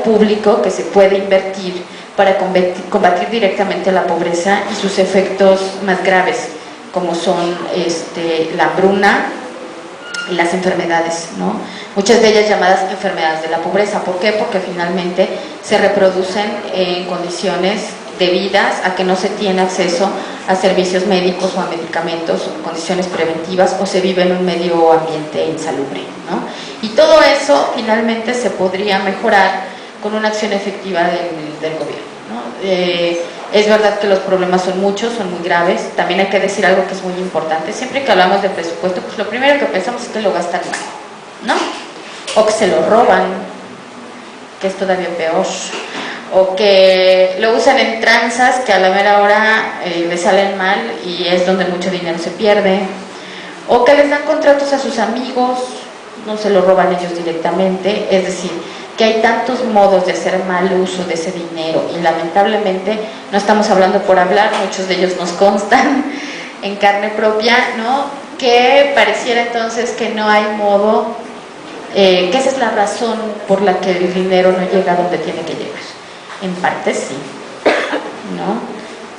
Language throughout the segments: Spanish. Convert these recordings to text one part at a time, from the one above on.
público que se puede invertir para combatir directamente la pobreza y sus efectos más graves, como son la hambruna y las enfermedades, ¿no? Muchas de ellas llamadas enfermedades de la pobreza. ¿Por qué? Porque finalmente se reproducen en condiciones debidas a que no se tiene acceso a servicios médicos o a medicamentos, o condiciones preventivas, o se vive en un medio ambiente insalubre, ¿no? Y todo eso finalmente se podría mejorar con una acción efectiva del gobierno, ¿no? Es verdad que los problemas son muchos, son muy graves. También hay que decir algo que es muy importante: siempre que hablamos de presupuesto, pues lo primero que pensamos es que lo gastan mal, ¿no? O que se lo roban, que es todavía peor, o que lo usan en tranzas que a la mera hora le salen mal y es donde mucho dinero se pierde, o que les dan contratos a sus amigos, no se lo roban ellos directamente. Es decir, que hay tantos modos de hacer mal uso de ese dinero y lamentablemente no estamos hablando por hablar, muchos de ellos nos constan en carne propia, ¿no? Que pareciera entonces que no hay modo, que esa es la razón por la que el dinero no llega a donde tiene que llegar. En parte sí, ¿no?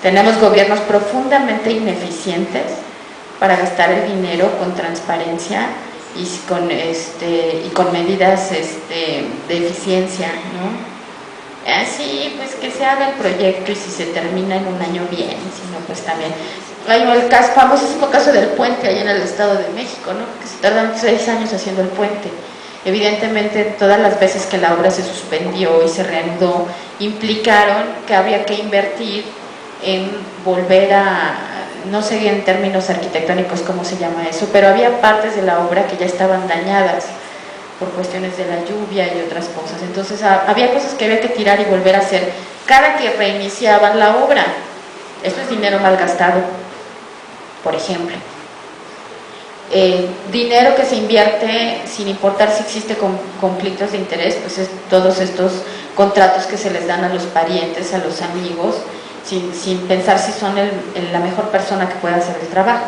Tenemos gobiernos profundamente ineficientes para gastar el dinero con transparencia y con medidas de eficiencia, ¿no? Así pues que se haga el proyecto y si se termina en un año bien, si no pues también. Hay el famosísimo caso del puente allá en el Estado de México, ¿no? Que se tardan 6 años haciendo el puente. Evidentemente todas las veces que la obra se suspendió y se reanudó implicaron que había que invertir en volver a, no sé en términos arquitectónicos cómo se llama eso, pero había partes de la obra que ya estaban dañadas por cuestiones de la lluvia y otras cosas. Entonces había cosas que había que tirar y volver a hacer cada que reiniciaban la obra. Esto es dinero mal gastado, por ejemplo. Dinero que se invierte sin importar si existe conflictos de interés, pues es todos estos contratos que se les dan a los parientes, a los amigos, sin pensar si son la mejor persona que pueda hacer el trabajo.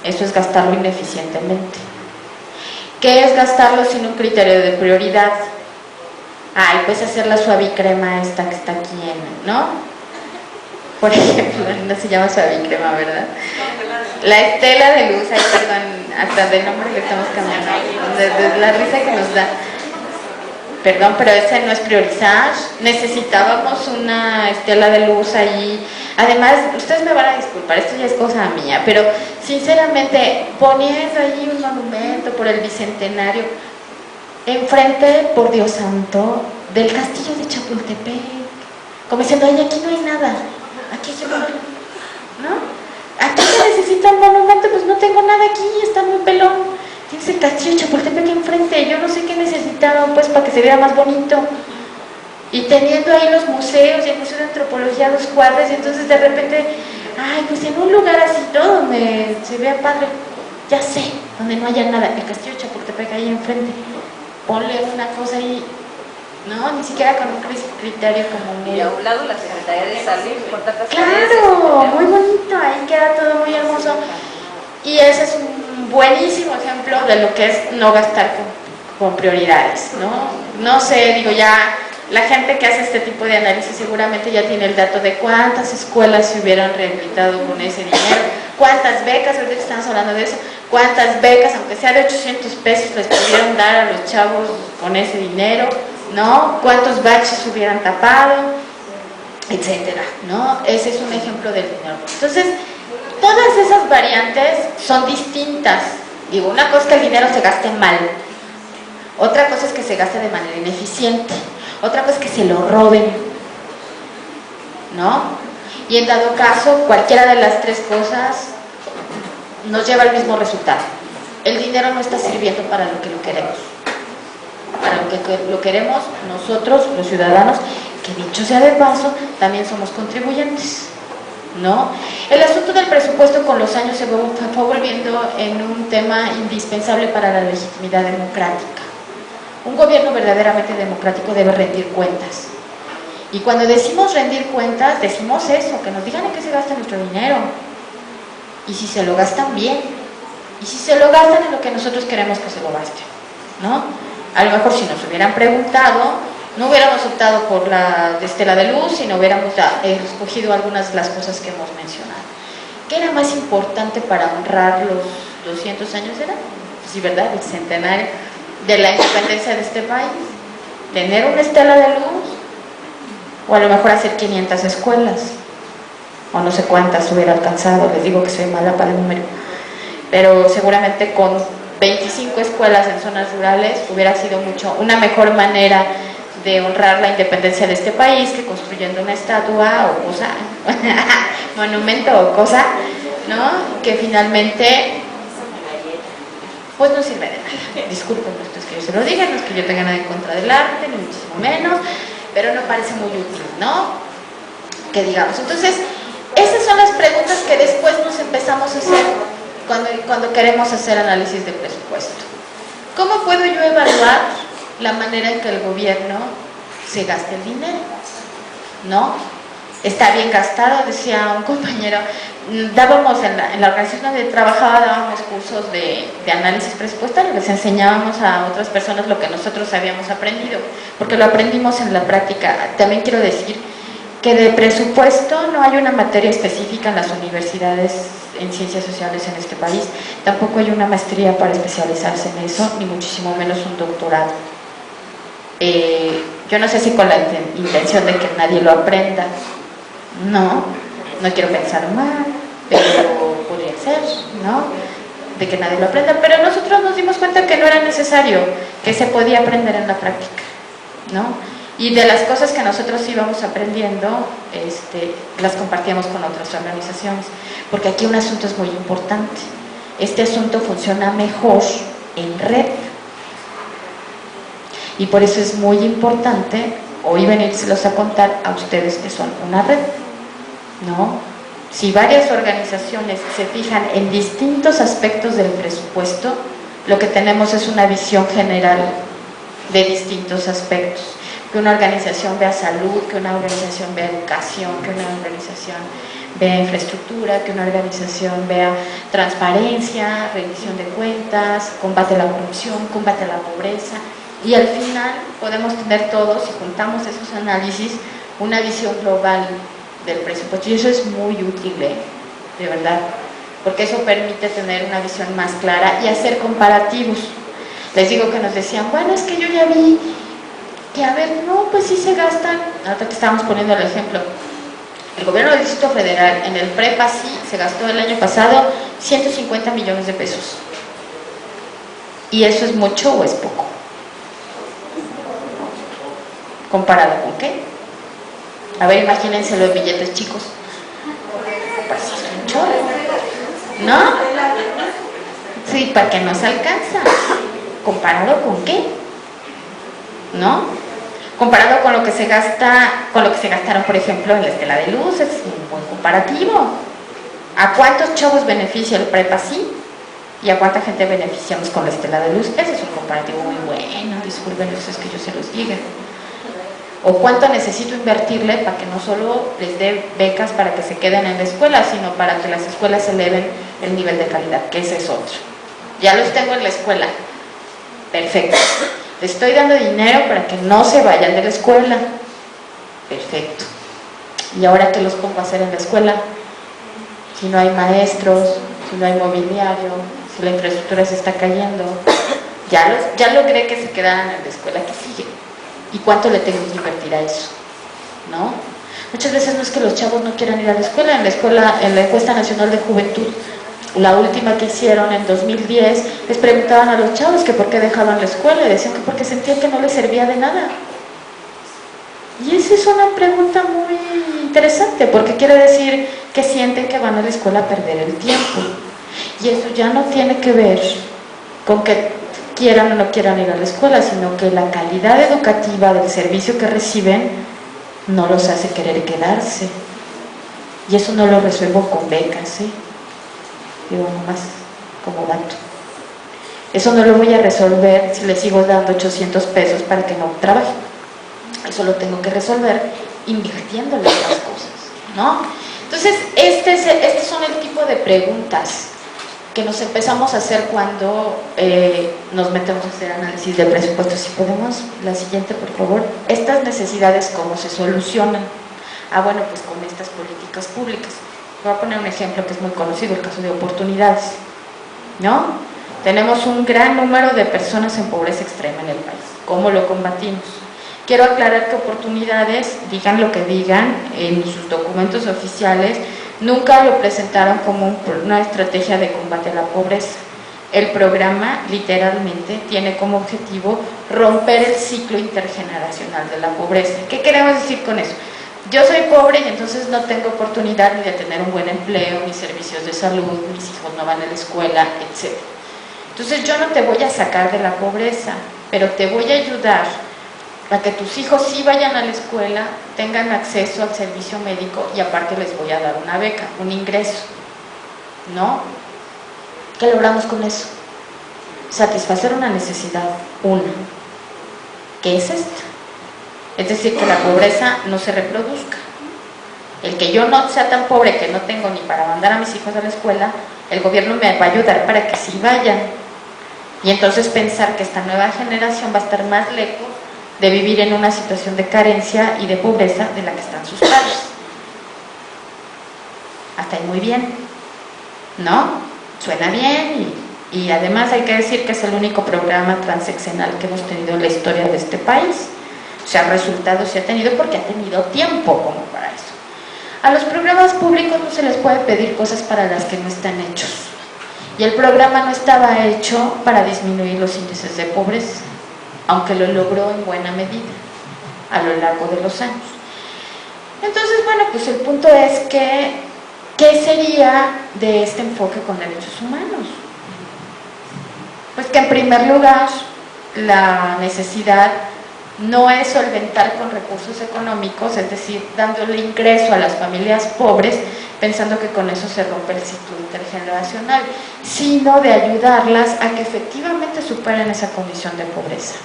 Eso es gastarlo ineficientemente. ¿Qué es gastarlo sin un criterio de prioridad? Ay, pues hacer la suavicrema esta que está aquí, ¿no? Por ejemplo, no se llama suavicrema, ¿verdad? La estela de luz, ay, perdón, hasta de nombre le estamos cambiando, de la risa que nos da. Perdón, pero ese no es priorizar. Necesitábamos una estela de luz ahí. Además, ustedes me van a disculpar, esto ya es cosa mía, pero sinceramente, poniendo ahí un monumento por el bicentenario, enfrente, por Dios santo, del castillo de Chapultepec, como diciendo, ay, aquí no hay nada, aquí hay un, ¿no? Aquí se necesita un monumento, pues no tengo nada aquí, está muy pelón. Tienes el castillo de Chapultepec enfrente, yo no sé qué necesitaron pues para que se viera más bonito. Y teniendo ahí los museos y el Museo de Antropología, los cuadros, y entonces de repente, ay, pues en un lugar así todo donde se vea padre, ya sé, donde no haya nada, el castillo de Chapultepec ahí enfrente, ponle una cosa ahí, no, ni siquiera con un criterio como muy... Y a un lado la Secretaría de Salud, corta las claro, muy bonito, ahí queda todo muy hermoso. Y ese es un buenísimo ejemplo de lo que es no gastar con prioridades, ¿no? No sé, digo, ya la gente que hace este tipo de análisis seguramente ya tiene el dato de cuántas escuelas se hubieran rehabilitado con ese dinero, cuántas becas, ahorita que estamos hablando de eso, cuántas becas, aunque sea de 800 pesos, les pudieron dar a los chavos con ese dinero, ¿no? Cuántos baches hubieran tapado, etcétera, ¿no? Ese es un ejemplo del dinero. Entonces, todas esas variantes son distintas. Digo, una cosa es que el dinero se gaste mal, otra cosa es que se gaste de manera ineficiente, otra cosa es que se lo roben, ¿no? Y en dado caso, cualquiera de las tres cosas nos lleva al mismo resultado. El dinero no está sirviendo para lo que lo queremos. Para lo que lo queremos nosotros, los ciudadanos, que dicho sea de paso, también somos contribuyentes, ¿no? El asunto del presupuesto con los años se fue volviendo en un tema indispensable para la legitimidad democrática. Un gobierno verdaderamente democrático debe rendir cuentas. Y cuando decimos rendir cuentas, decimos eso, que nos digan en qué se gasta nuestro dinero. Y si se lo gastan bien. Y si se lo gastan en lo que nosotros queremos que se lo gasten, ¿no? A lo mejor si nos hubieran preguntado, no hubiéramos optado por la estela de luz, sino hubiéramos escogido algunas de las cosas que hemos mencionado. ¿Qué era más importante para honrar los 200 años? ¿Era? Sí, ¿verdad? El centenario de la independencia de este país. ¿Tener una estela de luz? O a lo mejor hacer 500 escuelas. O no sé cuántas hubiera alcanzado, les digo que soy mala para el número. Pero seguramente con 25 escuelas en zonas rurales hubiera sido una mejor manera de honrar la independencia de este país que construyendo una estatua o cosa, monumento o cosa, ¿no? Que finalmente pues no sirve de nada. Disculpen, no es que yo se lo diga, no es que yo tenga nada en contra del arte, ni muchísimo menos, pero no parece muy útil, ¿no? Que digamos. Entonces, esas son las preguntas que después nos empezamos a hacer cuando queremos hacer análisis de presupuesto. ¿Cómo puedo yo evaluar la manera en que el gobierno se gasta el dinero? ¿No? Está bien gastado, decía un compañero. Dábamos en la organización donde trabajaba, dábamos cursos de análisis presupuestario, les enseñábamos a otras personas lo que nosotros habíamos aprendido, porque lo aprendimos en la práctica. También quiero decir que de presupuesto no hay una materia específica en las universidades en ciencias sociales en este país, tampoco hay una maestría para especializarse en eso, ni muchísimo menos un doctorado. Yo no sé si con la intención de que nadie lo aprenda, no quiero pensar mal, pero podría ser, ¿no? De que nadie lo aprenda, pero nosotros nos dimos cuenta que no era necesario, que se podía aprender en la práctica, ¿no? Y de las cosas que nosotros íbamos aprendiendo, las compartíamos con otras organizaciones, porque aquí un asunto es muy importante. Este asunto funciona mejor en red, y por eso es muy importante hoy venírselos a contar a ustedes que son una red, ¿no? Si varias organizaciones se fijan en distintos aspectos del presupuesto, lo que tenemos es una visión general de distintos aspectos. Que una organización vea salud, que una organización vea educación, que una organización vea infraestructura, que una organización vea transparencia, rendición de cuentas, combate a la corrupción, combate a la pobreza, y al final podemos tener todos, si juntamos esos análisis, una visión global del presupuesto, y eso es muy útil, de verdad, porque eso permite tener una visión más clara y hacer comparativos. Les digo que nos decían, bueno, es que yo ya vi que, a ver, no, pues sí se gastan, ahorita que estábamos poniendo el ejemplo, el gobierno del Distrito Federal en el prepa sí se gastó el año pasado 150 millones de pesos. ¿Y eso es mucho o es poco? ¿Comparado con qué? A ver, imagínense los billetes chicos. Pues es un chorro, ¿no? Sí, ¿para qué nos alcanza? ¿Comparado con qué? ¿No? Comparado con lo que se gasta, con lo que se gastaron, por ejemplo, en la estela de luz, es un buen comparativo. ¿A cuántos chavos beneficia el prepa sí? ¿Y a cuánta gente beneficiamos con la estela de luz? Ese es un comparativo muy bueno, disculpen ustedes que yo se los diga. O cuánto necesito invertirle para que no solo les dé becas para que se queden en la escuela, sino para que las escuelas eleven el nivel de calidad, que ese es otro. Ya los tengo en la escuela, perfecto. Les estoy dando dinero para que no se vayan de la escuela, perfecto. ¿Y ahora qué los pongo a hacer en la escuela? Si no hay maestros, si no hay mobiliario, si la infraestructura se está cayendo, ya logré que se quedaran en la escuela, ¿qué sigue? ¿Y cuánto le tengo que invertir a eso? ¿No? Muchas veces no es que los chavos no quieran ir a la escuela. En la encuesta nacional de juventud, la última que hicieron en 2010, les preguntaban a los chavos que por qué dejaban la escuela, y decían que porque sentían que no les servía de nada. Y esa es una pregunta muy interesante, porque quiere decir que sienten que van a la escuela a perder el tiempo. Y eso ya no tiene que ver con que quieran o no quieran ir a la escuela, sino que la calidad educativa del servicio que reciben no los hace querer quedarse. Y eso no lo resuelvo con becas, digo nomás como dato. Eso no lo voy a resolver si les sigo dando 800 pesos para que no trabajen. Eso lo tengo que resolver invirtiéndole las cosas, ¿no? Entonces, estos son el tipo de preguntas que nos empezamos a hacer cuando nos metemos a hacer análisis de presupuestos. Si podemos, la siguiente por favor. Estas necesidades, ¿cómo se solucionan? Bueno, pues con estas políticas públicas. Voy a poner un ejemplo que es muy conocido, el caso de oportunidades, ¿no? Tenemos un gran número de personas en pobreza extrema en el país. ¿Cómo lo combatimos? Quiero aclarar que oportunidades, digan lo que digan en sus documentos oficiales, nunca lo presentaron como una estrategia de combate a la pobreza. El programa literalmente tiene como objetivo romper el ciclo intergeneracional de la pobreza. ¿Qué queremos decir con eso? Yo soy pobre y entonces no tengo oportunidad ni de tener un buen empleo, ni servicios de salud, mis hijos no van a la escuela, etc. Entonces yo no te voy a sacar de la pobreza, pero te voy a ayudar a que tus hijos sí vayan a la escuela, tengan acceso al servicio médico y aparte les voy a dar una beca, un ingreso, ¿no? ¿Qué logramos con eso? Satisfacer una necesidad, una, que es esta. Es decir, que la pobreza no se reproduzca. El que yo no sea tan pobre que no tengo ni para mandar a mis hijos a la escuela, el gobierno me va a ayudar para que sí vayan. Y entonces pensar que esta nueva generación va a estar más lejos de vivir en una situación de carencia y de pobreza de la que están sus padres. Hasta ahí muy bien, ¿no? Suena bien y además hay que decir que es el único programa transeccional que hemos tenido en la historia de este país. O sea, resultados se ha tenido porque ha tenido tiempo como para eso. A los programas públicos no se les puede pedir cosas para las que no están hechos. Y el programa no estaba hecho para disminuir los índices de pobreza, aunque lo logró en buena medida a lo largo de los años. Entonces, bueno, pues el punto es que, ¿qué sería de este enfoque con derechos humanos? Pues que en primer lugar, la necesidad no es solventar con recursos económicos, es decir, dándole ingreso a las familias pobres, pensando que con eso se rompe el ciclo intergeneracional, sino de ayudarlas a que efectivamente superen esa condición de pobreza,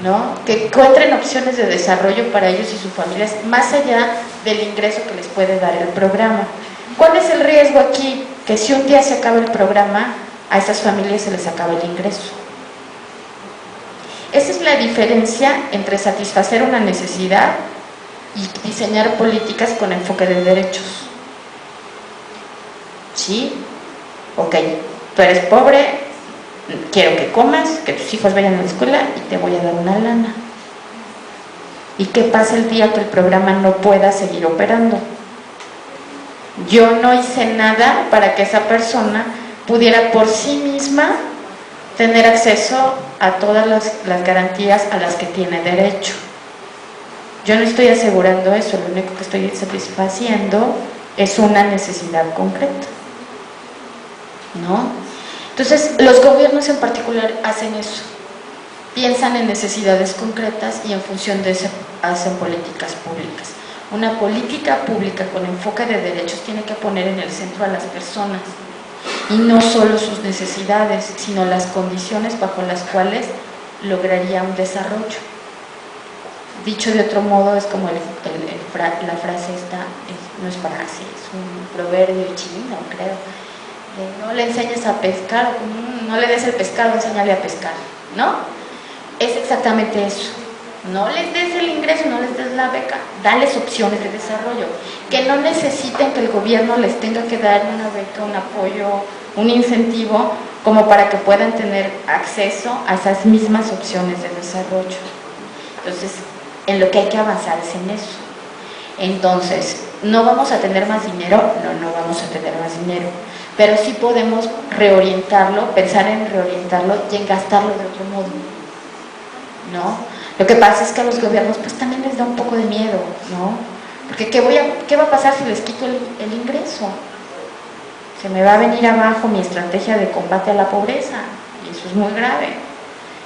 ¿no? Que encuentren opciones de desarrollo para ellos y sus familias, más allá del ingreso que les puede dar el programa. ¿Cuál es el riesgo aquí? Que si un día se acaba el programa, a esas familias se les acaba el ingreso. Esa es la diferencia entre satisfacer una necesidad y diseñar políticas con enfoque de derechos. ¿Sí? Ok, tú eres pobre, quiero que comas, que tus hijos vayan a la escuela y te voy a dar una lana. ¿Y qué pasa el día que el programa no pueda seguir operando? Yo no hice nada para que esa persona pudiera por sí misma tener acceso a todas las garantías a las que tiene derecho. Yo no estoy asegurando eso, lo único que estoy satisfaciendo es una necesidad concreta, ¿no? Entonces, los gobiernos en particular hacen eso, piensan en necesidades concretas y en función de eso hacen políticas públicas. Una política pública con enfoque de derechos tiene que poner en el centro a las personas, y no solo sus necesidades, sino las condiciones bajo las cuales lograría un desarrollo. Dicho de otro modo, es como la frase esta, no es frase, es un proverbio chino, creo, de no le enseñes a pescar, no le des el pescado, enséñale a pescar, ¿no? Es exactamente eso. No les des el ingreso, no les des la beca, dales opciones de desarrollo, que no necesiten que el gobierno les tenga que dar una beca, un apoyo, un incentivo, como para que puedan tener acceso a esas mismas opciones de desarrollo. Entonces, en lo que hay que avanzar es en eso. Entonces, ¿no vamos a tener más dinero? No vamos a tener más dinero, pero sí podemos reorientarlo, pensar en reorientarlo y en gastarlo de otro modo, ¿no? Lo que pasa es que a los gobiernos pues también les da un poco de miedo, ¿no? Porque ¿qué va a pasar si les quito el ingreso? Se me va a venir abajo mi estrategia de combate a la pobreza, y eso es muy grave.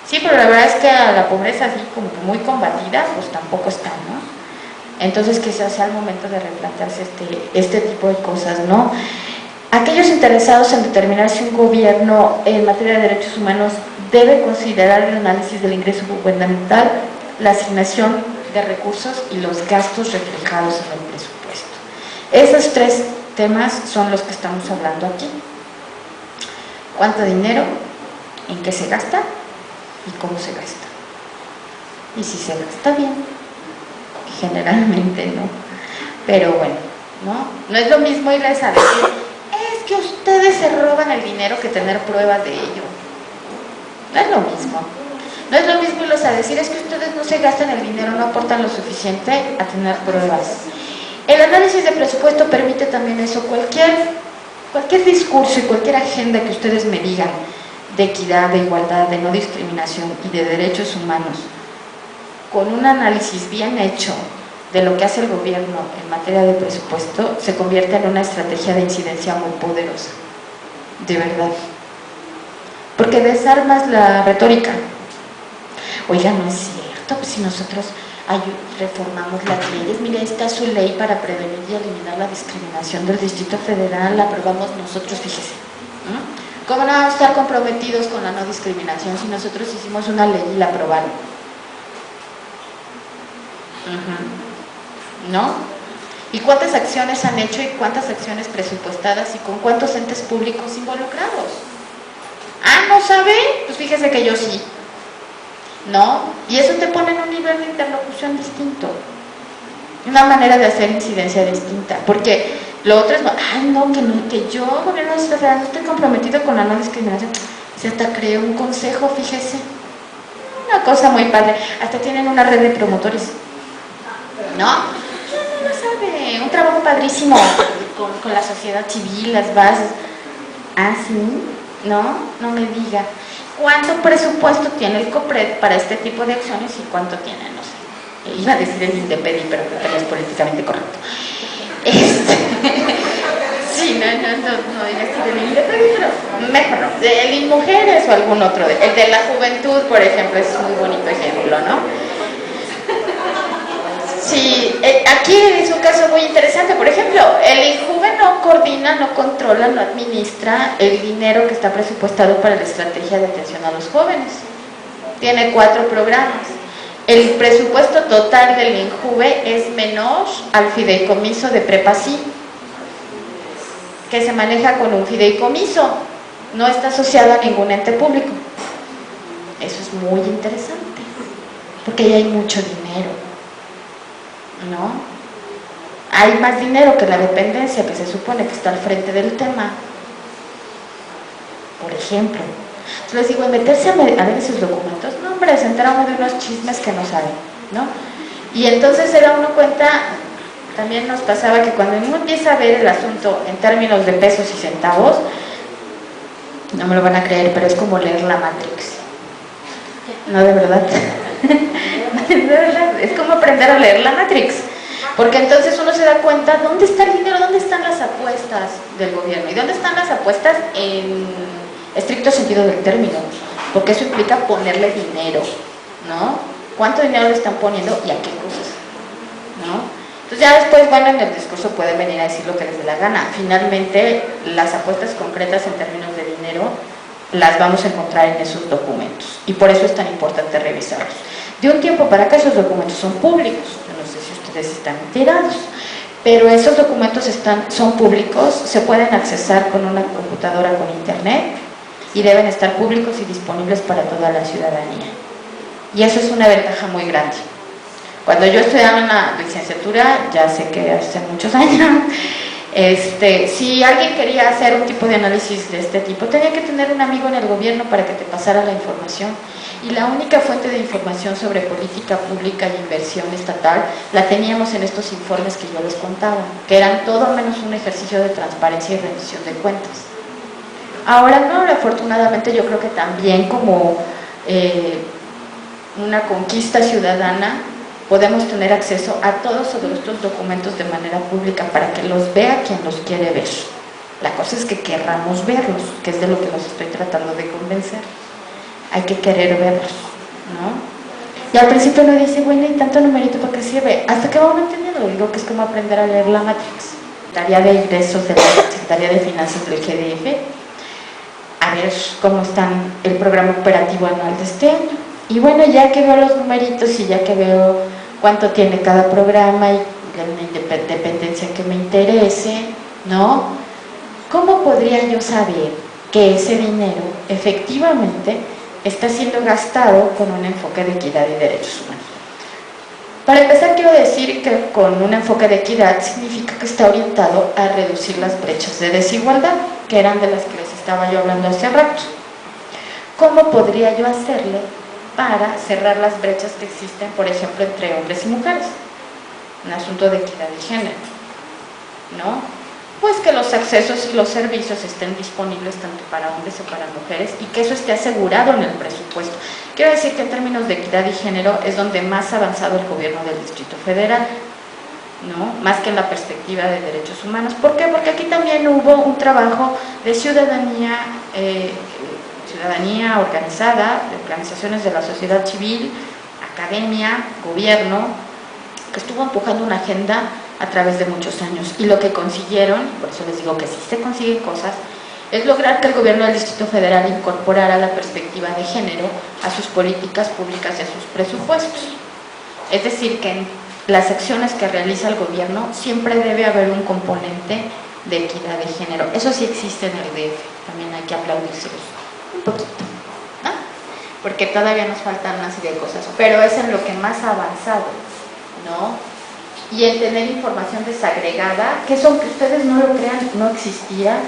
Sí, pero la verdad es que a la pobreza así como que muy combatida, pues tampoco está, ¿no? Entonces quizás sea el momento de replantearse este tipo de cosas, ¿no? Aquellos interesados en determinar si un gobierno en materia de derechos humanos debe considerar el análisis del ingreso gubernamental, la asignación de recursos y los gastos reflejados en el presupuesto. Esos tres temas son los que estamos hablando aquí. cuánto dinero, en qué se gasta y cómo se gasta. Y si se gasta bien, generalmente no. Pero bueno, no es lo mismo irles a decir, es que ustedes se roban el dinero, que tener pruebas de ello. No es lo mismo. No es lo mismo irles a decir, es que ustedes no se gastan el dinero, no aportan lo suficiente, a tener pruebas. El análisis de presupuesto permite también eso. Cualquier discurso y cualquier agenda que ustedes me digan de equidad, de igualdad, de no discriminación y de derechos humanos, con un análisis bien hecho de lo que hace el gobierno en materia de presupuesto, se convierte en una estrategia de incidencia muy poderosa, de verdad. Porque desarmas la retórica. Oiga, no es cierto, pues si nosotros reformamos las leyes, mire, está su ley para prevenir y eliminar la discriminación del Distrito Federal, la aprobamos nosotros, fíjese. ¿Cómo no vamos a estar comprometidos con la no discriminación si nosotros hicimos una ley y la aprobaron? ¿No? ¿Y cuántas acciones han hecho y cuántas acciones presupuestadas y con cuántos entes públicos involucrados? Ah, ¿no sabe? Pues fíjese que yo sí. ¿No? Y eso te pone en un nivel de interlocución distinto, una manera de hacer incidencia distinta, porque lo otro es, que yo, gobierno federal, no estoy comprometido con la no discriminación. Se hasta creó un consejo, fíjese, una cosa muy padre, hasta tienen una red de promotores, ¿no? No sabe, un trabajo padrísimo con la sociedad civil, las bases. Ah, sí, no me diga. ¿Cuánto presupuesto tiene el COPRED para este tipo de acciones y cuánto tiene? No sé. Iba a decir el INDEPEDI, pero creo que no es políticamente correcto. Sí, no iba a decir el INDEPEDI, pero mejor no. El INMUJERES o algún otro. El de la juventud, por ejemplo, es un muy bonito ejemplo, ¿no? Sí, aquí es un caso muy interesante. Por ejemplo, el INJUVE no coordina, no controla, no administra el dinero que está presupuestado para la estrategia de atención a los jóvenes. Tiene 4 programas. El presupuesto total del INJUVE es menor al fideicomiso de Prepasí, que se maneja con un fideicomiso, no está asociado a ningún ente público. Eso es muy interesante, porque ahí hay mucho dinero, ¿no? Hay más dinero que la dependencia, que se supone que está al frente del tema. Por ejemplo, yo les digo, meterse a ver esos documentos, no hombre, se entera uno de unos chismes que no saben, ¿no? Y entonces se da uno cuenta, también nos pasaba que cuando uno empieza a ver el asunto en términos de pesos y centavos, no me lo van a creer, pero es como leer la Matrix. No, de verdad. De verdad, es como aprender a leer la Matrix, porque entonces uno se da cuenta dónde está el dinero, dónde están las apuestas del gobierno y dónde están las apuestas en estricto sentido del término, porque eso implica ponerle dinero, ¿no? ¿Cuánto dinero le están poniendo y a qué cosas? ¿No? Entonces ya después, bueno, en el discurso pueden venir a decir lo que les dé la gana. Finalmente, las apuestas concretas en términos de dinero las vamos a encontrar en esos documentos y por eso es tan importante revisarlos. De un tiempo para acá esos documentos son públicos, yo no sé si ustedes están enterados, pero esos documentos son públicos, se pueden accesar con una computadora con internet y deben estar públicos y disponibles para toda la ciudadanía. Y eso es una ventaja muy grande. Cuando yo estudiaba en la licenciatura, ya sé que hace muchos años, si alguien quería hacer un tipo de análisis de este tipo, tenía que tener un amigo en el gobierno para que te pasara la información. Y la única fuente de información sobre política pública y inversión estatal la teníamos en estos informes que yo les contaba, que eran todo menos un ejercicio de transparencia y rendición de cuentas. Ahora no, afortunadamente yo creo que también como una conquista ciudadana podemos tener acceso a todos estos documentos de manera pública para que los vea quien los quiere ver. La cosa es que querramos verlos, que es de lo que los estoy tratando de convencer. Hay que querer verlos, ¿no? Y al principio uno dice, bueno, ¿y tanto numerito para qué sirve? Hasta que vamos entendiendo, digo que es como aprender a leer la Matrix. Tarea de ingresos de la Secretaría de Finanzas del GDF, a ver cómo está el programa operativo anual de este año. Y bueno, ya que veo los numeritos y ya que veo cuánto tiene cada programa y la dependencia que me interese, ¿no? ¿Cómo podría yo saber que ese dinero efectivamente está siendo gastado con un enfoque de equidad y derechos humanos. Para empezar, quiero decir que con un enfoque de equidad significa que está orientado a reducir las brechas de desigualdad, que eran de las que les estaba yo hablando hace rato. ¿Cómo podría yo hacerle para cerrar las brechas que existen, por ejemplo, entre hombres y mujeres? Un asunto de equidad de género, ¿no? Pues que los accesos y los servicios estén disponibles tanto para hombres o para mujeres y que eso esté asegurado en el presupuesto. Quiero decir que en términos de equidad y género es donde más ha avanzado el gobierno del Distrito Federal, ¿no? Más que en la perspectiva de derechos humanos. ¿Por qué? Porque aquí también hubo un trabajo de ciudadanía organizada, de organizaciones de la sociedad civil, academia, gobierno, que estuvo empujando una agenda a través de muchos años, y lo que consiguieron, por eso les digo que sí se consiguen cosas, es lograr que el gobierno del Distrito Federal incorporara la perspectiva de género a sus políticas públicas y a sus presupuestos. Es decir, que en las acciones que realiza el gobierno siempre debe haber un componente de equidad de género. Eso sí existe en el DF, también hay que aplaudírselos un poquito, ¿no? Porque todavía nos faltan una serie de cosas, pero es en lo que más ha avanzado, ¿no? Y el tener información desagregada, que eso, aunque ustedes no lo crean, no existía,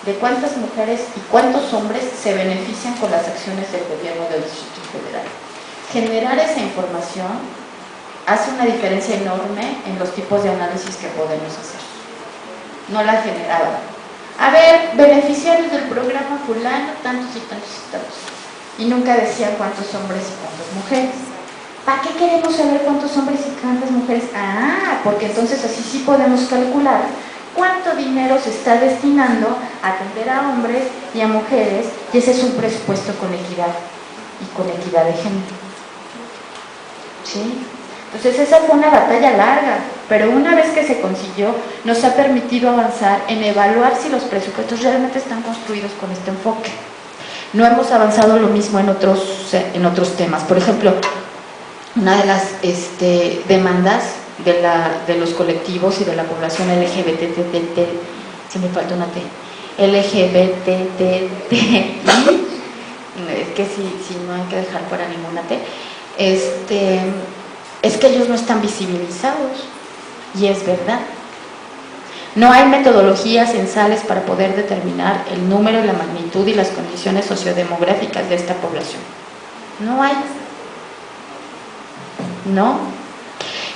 de cuántas mujeres y cuántos hombres se benefician con las acciones del gobierno del Distrito Federal. Generar esa información hace una diferencia enorme en los tipos de análisis que podemos hacer. No la generaban. A ver, beneficiarios del programa fulano, tantos y tantos y tantos. Y nunca decían cuántos hombres y cuántas mujeres. ¿Para qué queremos saber cuántos hombres y cuántas mujeres? Ah, porque entonces así sí podemos calcular cuánto dinero se está destinando a atender a hombres y a mujeres, y ese es un presupuesto con equidad y con equidad de género. ¿Sí? Entonces esa fue una batalla larga, pero una vez que se consiguió, nos ha permitido avanzar en evaluar si los presupuestos realmente están construidos con este enfoque. No hemos avanzado lo mismo en otros temas. Por ejemplo, una de las demandas de los colectivos y de la población LGBT, se me falta una T, LGBTTI, es que si no hay que dejar fuera ninguna T, es que ellos no están visibilizados, y es verdad. No hay metodologías censales para poder determinar el número, la magnitud y las condiciones sociodemográficas de esta población. No hay. ¿No?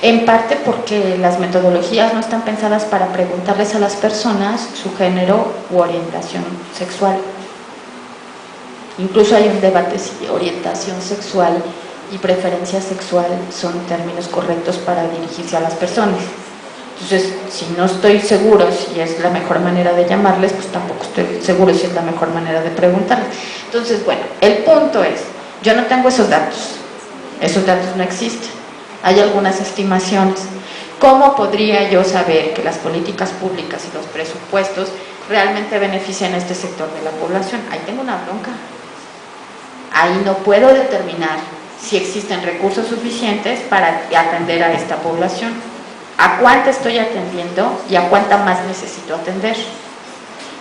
En parte porque las metodologías no están pensadas para preguntarles a las personas su género u orientación sexual. Incluso hay un debate si orientación sexual y preferencia sexual son términos correctos para dirigirse a las personas. Entonces, si no estoy seguro si es la mejor manera de llamarles, pues tampoco estoy seguro si es la mejor manera de preguntarles. Entonces, bueno, el punto es, yo no tengo esos datos no existen. Hay algunas estimaciones. ¿Cómo podría yo saber que las políticas públicas y los presupuestos realmente benefician a este sector de la población? Ahí tengo una bronca. Ahí no puedo determinar si existen recursos suficientes para atender a esta población. ¿A cuánta estoy atendiendo y a cuánta más necesito atender?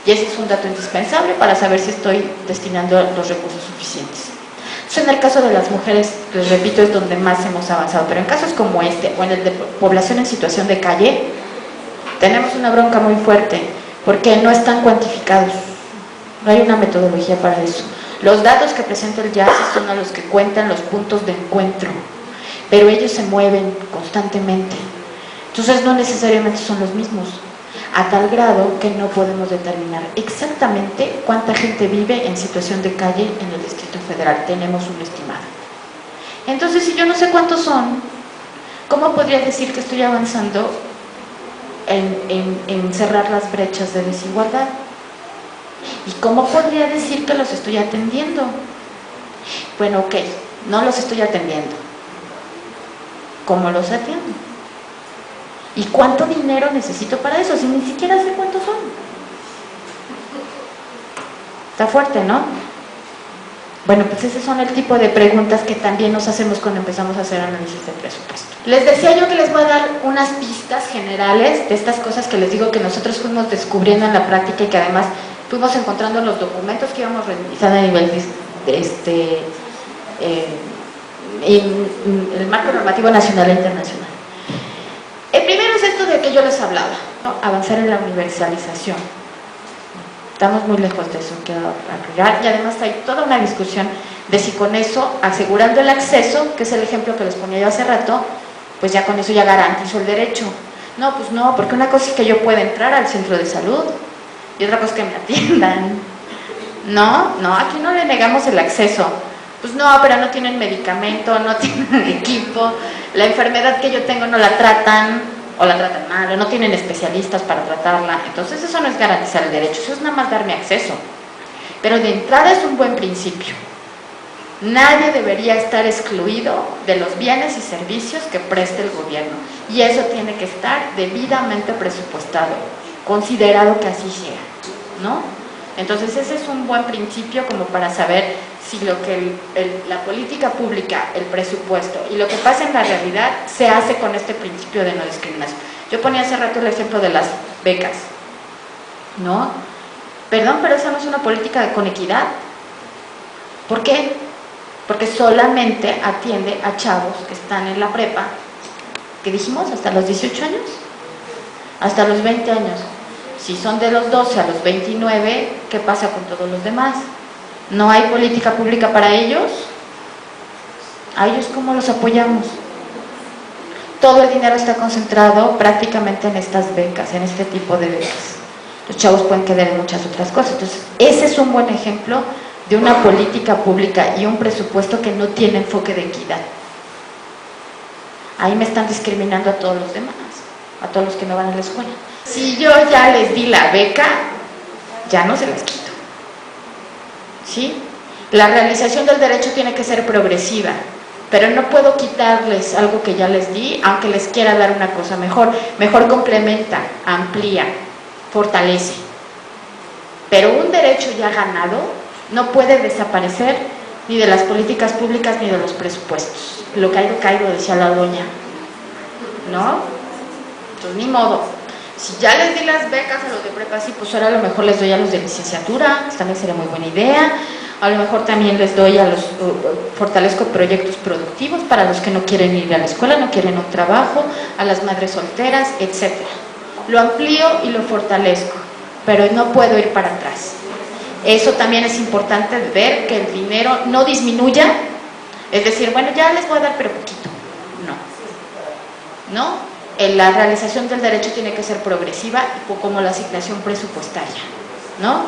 Y ese es un dato indispensable para saber si estoy destinando los recursos suficientes. En el caso de las mujeres, les repito, es donde más hemos avanzado, pero en casos como este, o en el de población en situación de calle, tenemos una bronca muy fuerte, porque no están cuantificados, no hay una metodología para eso. Los datos que presenta el IASI son a los que cuentan los puntos de encuentro, pero ellos se mueven constantemente, entonces no necesariamente son los mismos, a tal grado que no podemos determinar exactamente cuánta gente vive en situación de calle en el Distrito Federal. Tenemos un estimado. Entonces, si yo no sé cuántos son, ¿cómo podría decir que estoy avanzando en cerrar las brechas de desigualdad? ¿Y cómo podría decir que los estoy atendiendo? Bueno, ok, no los estoy atendiendo. ¿Cómo los atiendo? ¿Y cuánto dinero necesito para eso? Si ni siquiera sé cuántos son. Está fuerte, ¿no? Bueno, pues ese son el tipo de preguntas que también nos hacemos cuando empezamos a hacer análisis de presupuesto. Les decía yo que les voy a dar unas pistas generales de estas cosas que les digo que nosotros fuimos descubriendo en la práctica y que además fuimos encontrando los documentos que íbamos revisando a nivel en el marco normativo nacional e internacional. El primero es esto de que yo les hablaba, ¿no? Avanzar en la universalización. Estamos muy lejos de eso, quiero agregar, y además hay toda una discusión de si con eso, asegurando el acceso, que es el ejemplo que les ponía yo hace rato, pues ya con eso ya garantizo el derecho. No, pues no, porque una cosa es que yo pueda entrar al centro de salud y otra cosa es que me atiendan. No, aquí no le negamos el acceso. Pues no, pero no tienen medicamento, no tienen equipo, la enfermedad que yo tengo no la tratan, o la tratan mal, o no tienen especialistas para tratarla. Entonces eso no es garantizar el derecho, eso es nada más darme acceso. Pero de entrada es un buen principio. Nadie debería estar excluido de los bienes y servicios que preste el gobierno. Y eso tiene que estar debidamente presupuestado, considerado que así sea, ¿no? Entonces ese es un buen principio como para saber si lo que la política pública, el presupuesto y lo que pasa en la realidad se hace con este principio de no discriminación. Yo ponía hace rato el ejemplo de las becas, ¿no? Perdón, pero esa no es una política con equidad. ¿Por qué? Porque solamente atiende a chavos que están en la prepa, ¿qué dijimos? ¿Hasta los 18 años? Hasta los 20 años. Si son de los 12 a los 29, ¿qué pasa con todos los demás? ¿No hay política pública para ellos? ¿A ellos cómo los apoyamos? Todo el dinero está concentrado prácticamente en estas becas, en este tipo de becas. Los chavos pueden quedar en muchas otras cosas. Entonces, ese es un buen ejemplo de una política pública y un presupuesto que no tiene enfoque de equidad. Ahí me están discriminando a todos los demás, a todos los que no van a la escuela. Si yo ya les di la beca, ya no se las quito. ¿Sí? La realización del derecho tiene que ser progresiva, pero no puedo quitarles algo que ya les di, aunque les quiera dar una cosa mejor. Mejor complementa, amplía, fortalece. Pero un derecho ya ganado no puede desaparecer ni de las políticas públicas ni de los presupuestos. Lo caído, decía la doña, ¿no? Entonces, ni modo. Si ya les di las becas a los de prepa, sí, pues ahora a lo mejor les doy a los de licenciatura, que también sería muy buena idea. A lo mejor también les doy a los, fortalezco proyectos productivos para los que no quieren ir a la escuela, no quieren un trabajo, a las madres solteras, etc. Lo amplío y lo fortalezco, pero no puedo ir para atrás. Eso también es importante ver, que el dinero no disminuya, es decir, bueno, ya les voy a dar pero poquito. No. La realización del derecho tiene que ser progresiva, como la asignación presupuestaria, ¿no?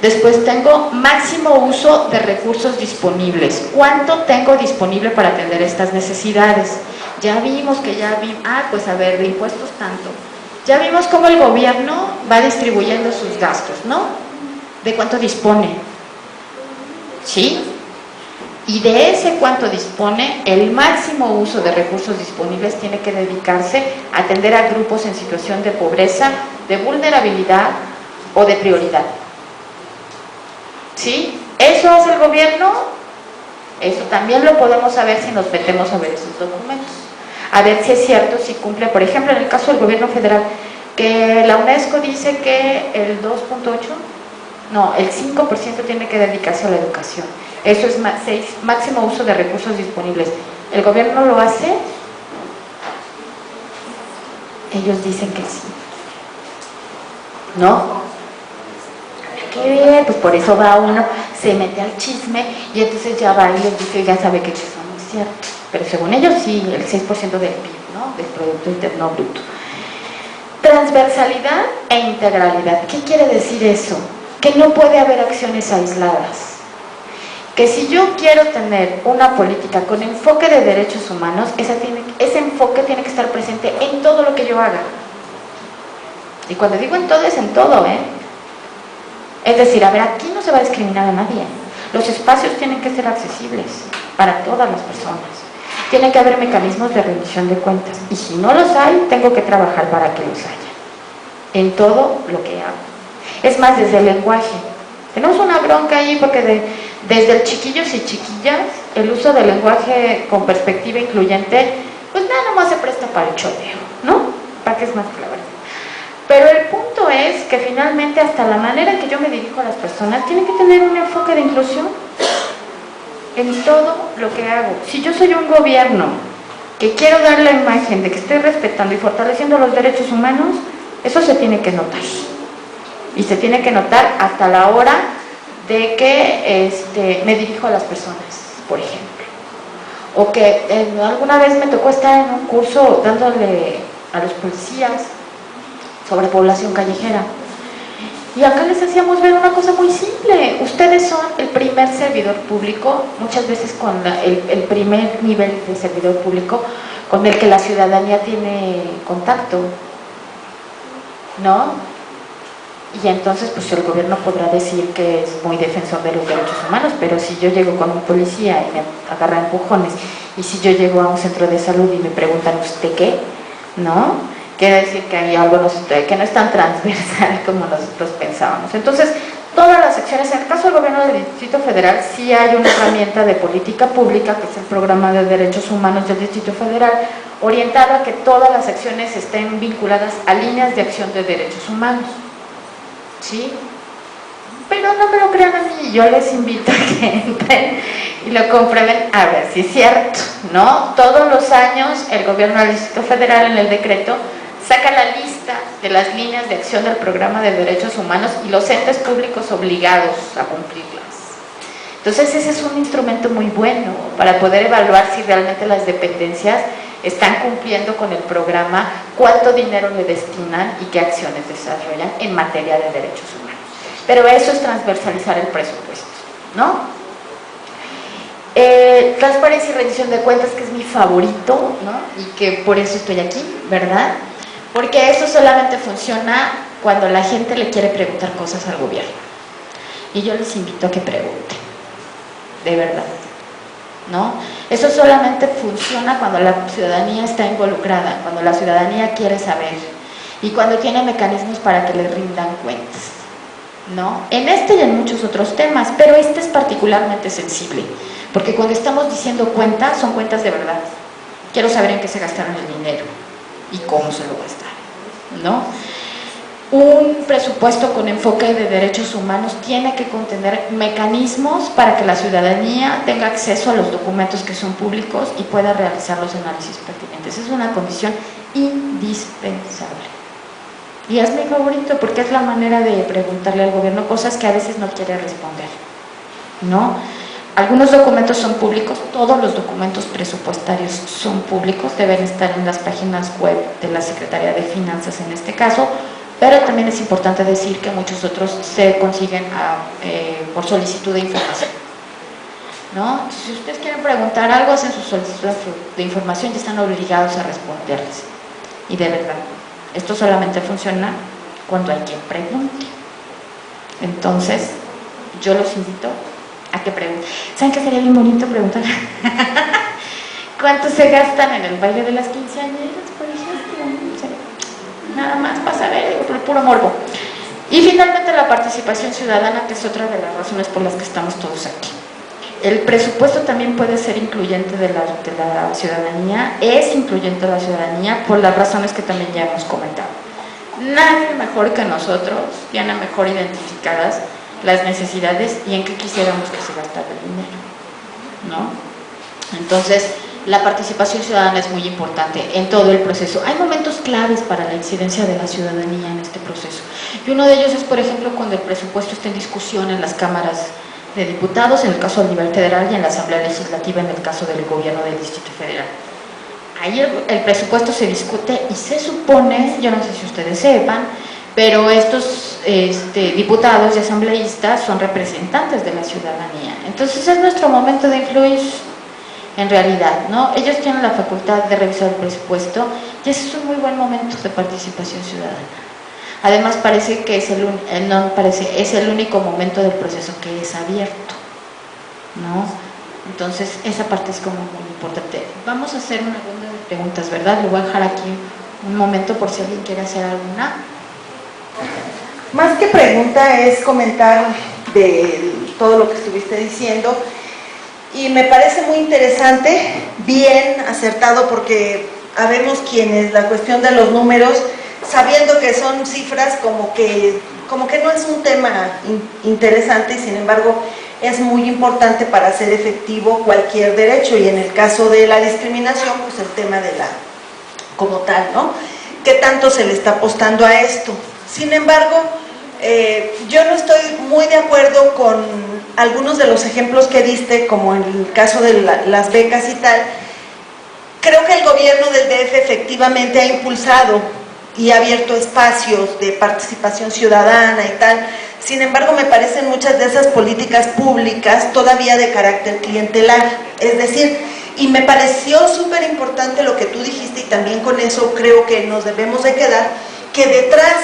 Después tengo máximo uso de recursos disponibles. ¿Cuánto tengo disponible para atender estas necesidades? Ya vimos que pues a ver, de impuestos tanto. Ya vimos cómo el gobierno va distribuyendo sus gastos, ¿no? ¿De cuánto dispone? ¿Sí? Y de ese cuánto dispone, el máximo uso de recursos disponibles tiene que dedicarse a atender a grupos en situación de pobreza, de vulnerabilidad o de prioridad. ¿Sí? ¿Eso hace el gobierno? Eso también lo podemos saber si nos metemos a ver esos documentos. A ver si es cierto, si cumple, por ejemplo, en el caso del gobierno federal, que la UNESCO dice que el 5% tiene que dedicarse a la educación. Eso es máximo uso de recursos disponibles. ¿El gobierno lo hace? Ellos dicen que sí. ¿No? Qué bien, pues por eso va uno, se mete al chisme y entonces ya va y les dice, ya sabe que eso no es cierto. Pero según ellos sí, el 6% del PIB, ¿no? Del Producto Interno Bruto. Transversalidad e integralidad. ¿Qué quiere decir eso? Que no puede haber acciones aisladas. Que si yo quiero tener una política con enfoque de derechos humanos, ese enfoque tiene que estar presente en todo lo que yo haga. Y cuando digo en todo, es en todo, ¿eh? Es decir, a ver, aquí no se va a discriminar a nadie. Los espacios tienen que ser accesibles para todas las personas. Tiene que haber mecanismos de rendición de cuentas. Y si no los hay, tengo que trabajar para que los haya. En todo lo que hago. Es más, desde el lenguaje. Tenemos una bronca ahí porque desde el chiquillos y chiquillas, el uso del lenguaje con perspectiva incluyente, pues nada más se presta para el choteo, ¿no? Para que es más claro. Pero el punto es que finalmente hasta la manera en que yo me dirijo a las personas tiene que tener un enfoque de inclusión en todo lo que hago. Si yo soy un gobierno que quiero dar la imagen de que estoy respetando y fortaleciendo los derechos humanos, eso se tiene que notar. Y se tiene que notar hasta la hora de que me dirijo a las personas, por ejemplo. O que alguna vez me tocó estar en un curso dándole a los policías sobre población callejera. Y acá les hacíamos ver una cosa muy simple. Ustedes son el primer servidor público, muchas veces con el primer nivel de servidor público con el que la ciudadanía tiene contacto, ¿no? Y entonces pues el gobierno podrá decir que es muy defensor de los derechos humanos, pero si yo llego con un policía y me agarra empujones, y si yo llego a un centro de salud y me preguntan ¿usted qué? ¿No? Quiere decir que hay algo que no es tan transversal como nosotros pensábamos. Entonces, todas las acciones, en el caso del gobierno del Distrito Federal, sí hay una herramienta de política pública, que es el Programa de Derechos Humanos del Distrito Federal, orientado a que todas las acciones estén vinculadas a líneas de acción de derechos humanos. ¿Sí? Pero no me lo crean a mí, yo les invito a que entren y lo comprueben a ver si es cierto, ¿no? Todos los años el gobierno del Distrito Federal en el decreto saca la lista de las líneas de acción del Programa de Derechos Humanos y los entes públicos obligados a cumplirlas. Entonces ese es un instrumento muy bueno para poder evaluar si realmente las dependencias están cumpliendo con el programa, cuánto dinero le destinan y qué acciones desarrollan en materia de derechos humanos. Pero eso es transversalizar el presupuesto, ¿no? Transparencia y rendición de cuentas, que es mi favorito, ¿no? Y que por eso estoy aquí, ¿verdad? Porque eso solamente funciona cuando la gente le quiere preguntar cosas al gobierno. Y yo les invito a que pregunten, de verdad, ¿no? Eso solamente funciona cuando la ciudadanía está involucrada, cuando la ciudadanía quiere saber y cuando tiene mecanismos para que le rindan cuentas, ¿no? En este y en muchos otros temas, pero este es particularmente sensible, porque cuando estamos diciendo cuentas, son cuentas de verdad. Quiero saber en qué se gastaron el dinero y cómo se lo gastaron, ¿no? Un presupuesto con enfoque de derechos humanos tiene que contener mecanismos para que la ciudadanía tenga acceso a los documentos que son públicos y pueda realizar los análisis pertinentes. Es una condición indispensable. Y es mi favorito porque es la manera de preguntarle al gobierno cosas que a veces no quiere responder, ¿no? Algunos documentos son públicos, todos los documentos presupuestarios son públicos, deben estar en las páginas web de la Secretaría de Finanzas en este caso, pero también es importante decir que muchos otros se consiguen por solicitud de información, ¿no? Si ustedes quieren preguntar algo, hacen su solicitud de información y están obligados a responderles. Y de verdad, esto solamente funciona cuando hay quien pregunte. Entonces, yo los invito a que pregunten. ¿Saben qué sería bien bonito preguntar? ¿Cuánto se gastan en el baile de las quinceañeras, por ejemplo? No sé. Nada más para saber, por puro morbo. Y finalmente la participación ciudadana, que es otra de las razones por las que estamos todos aquí. El presupuesto también puede ser incluyente de la ciudadanía, es incluyente de la ciudadanía por las razones que también ya hemos comentado. Nadie mejor que nosotros tiene mejor identificadas las necesidades y en qué quisiéramos que se gastara el dinero, ¿no? Entonces, la participación ciudadana es muy importante en todo el proceso. Hay momentos claves para la incidencia de la ciudadanía en este proceso. Y uno de ellos es, por ejemplo, cuando el presupuesto está en discusión en las cámaras de diputados, en el caso a nivel federal, y en la Asamblea Legislativa, en el caso del gobierno del Distrito Federal. Ahí el presupuesto se discute y se supone, yo no sé si ustedes sepan, pero estos diputados y asambleístas son representantes de la ciudadanía. Entonces es nuestro momento de influir, en realidad, ¿no? Ellos tienen la facultad de revisar el presupuesto y ese es un muy buen momento de participación ciudadana. Además parece que es el único momento del proceso que es abierto, ¿no? Entonces esa parte es como muy importante. Vamos a hacer una ronda de preguntas, ¿verdad? Le voy a dejar aquí un momento por si alguien quiere hacer alguna. Más que pregunta es comentar de todo lo que estuviste diciendo y me parece muy interesante, bien acertado, porque habemos quienes la cuestión de los números sabiendo que son cifras como que no es un tema interesante y sin embargo es muy importante para hacer efectivo cualquier derecho, y en el caso de la discriminación, pues el tema de la, como tal, ¿no? ¿Qué tanto se le está apostando a esto? Sin embargo, yo no estoy muy de acuerdo con algunos de los ejemplos que diste, como en el caso de las becas y tal. Creo que el gobierno del DF efectivamente ha impulsado y ha abierto espacios de participación ciudadana y tal. Sin embargo, me parecen muchas de esas políticas públicas todavía de carácter clientelar. Es decir, y me pareció súper importante lo que tú dijiste, y también con eso creo que nos debemos de quedar, que detrás